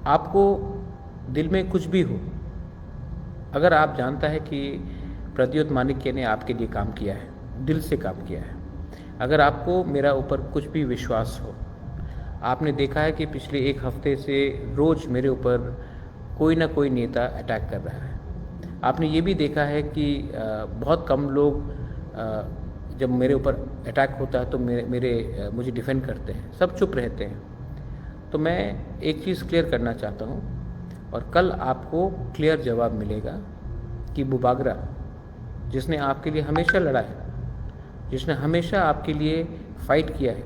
आपको दिल में कुछ भी हो, अगर आप जानता है कि प्रद्योत माणिक्य ने आपके लिए काम किया है, दिल से काम किया है, अगर आपको मेरा ऊपर कुछ भी विश्वास हो, आपने देखा है कि पिछले एक हफ्ते से रोज़ मेरे ऊपर कोई ना कोई नेता अटैक कर रहा है। आपने ये भी देखा है कि बहुत कम लोग जब मेरे ऊपर अटैक होता है तो मुझे डिफेंड करते हैं, सब चुप रहते हैं। तो मैं एक चीज़ क्लियर करना चाहता हूँ और कल आपको क्लियर जवाब मिलेगा कि बुबागरा, जिसने आपके लिए हमेशा लड़ा है, जिसने हमेशा आपके लिए फ़ाइट किया है,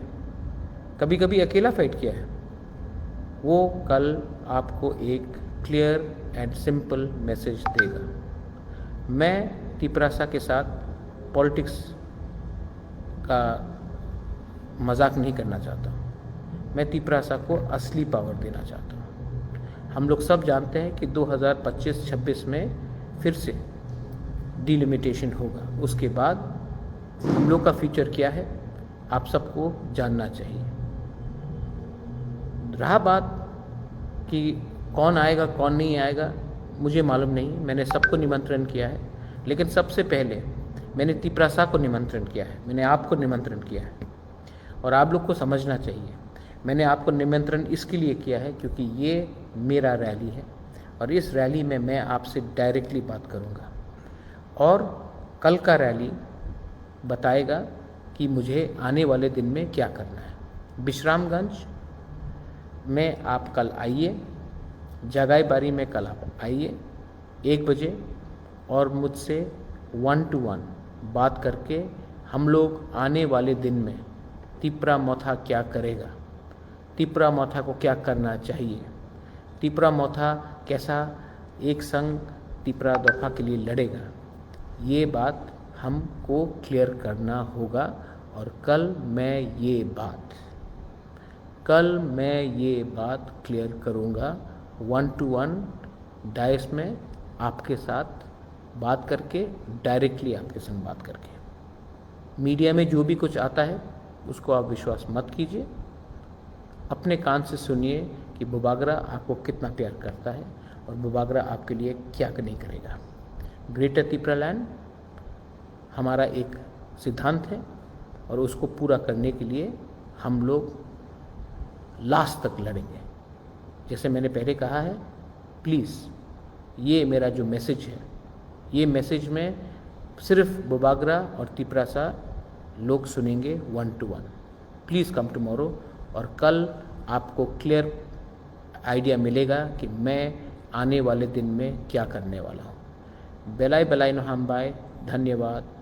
कभी कभी अकेला फ़ाइट किया है, वो कल आपको एक क्लियर एंड सिंपल मैसेज देगा। मैं तिपरासा के साथ पॉलिटिक्स का मजाक नहीं करना चाहता हूँ, मैं तिपरासा को असली पावर देना चाहता हूँ। हम लोग सब जानते हैं कि 2025-26 में फिर से डिलिमिटेशन होगा, उसके बाद हम लोग का फ्यूचर क्या है आप सबको जानना चाहिए। रहा बात कि कौन आएगा कौन नहीं आएगा, मुझे मालूम नहीं, मैंने सबको निमंत्रण किया है, लेकिन सबसे पहले मैंने तिपरासा को निमंत्रण किया है, मैंने आपको निमंत्रण किया है। और आप लोग को समझना चाहिए, मैंने आपको निमंत्रण इसके लिए किया है क्योंकि ये मेरा रैली है और इस रैली में मैं आपसे डायरेक्टली बात करूँगा और कल का रैली बताएगा कि मुझे आने वाले दिन में क्या करना है। विश्रामगंज में आप कल आइए, जगाईबारी में कल आप आइए 1 बजे और मुझसे 1 to 1 बात करके हम लोग आने वाले दिन में तिपरा मोथा क्या करेगा, तिपरा मोथा को क्या करना चाहिए, तिपरा मोथा कैसा एक संग तिपरा दफा के लिए लड़ेगा, ये बात हमको क्लियर करना होगा। और कल मैं ये बात क्लियर करूँगा 1 to 1 डायस में आपके साथ बात करके, डायरेक्टली आपके संग बात करके। मीडिया में जो भी कुछ आता है उसको आप विश्वास मत कीजिए, अपने कान से सुनिए कि बुबागरा आपको कितना प्यार करता है और बुबागरा आपके लिए क्या नहीं करेगा। ग्रेटर तिपरा लैंड हमारा एक सिद्धांत है और उसको पूरा करने के लिए हम लोग लास्ट तक लड़ेंगे। जैसे मैंने पहले कहा है, प्लीज़ ये मेरा जो मैसेज है, ये मैसेज में सिर्फ बुबागरा और तिपरासा लोग सुनेंगे 1 to 1। प्लीज़ कम टुमारो और कल आपको क्लियर आइडिया मिलेगा कि मैं आने वाले दिन में क्या करने वाला हूँ। बेलाय बेलाय नो हम बाय, धन्यवाद।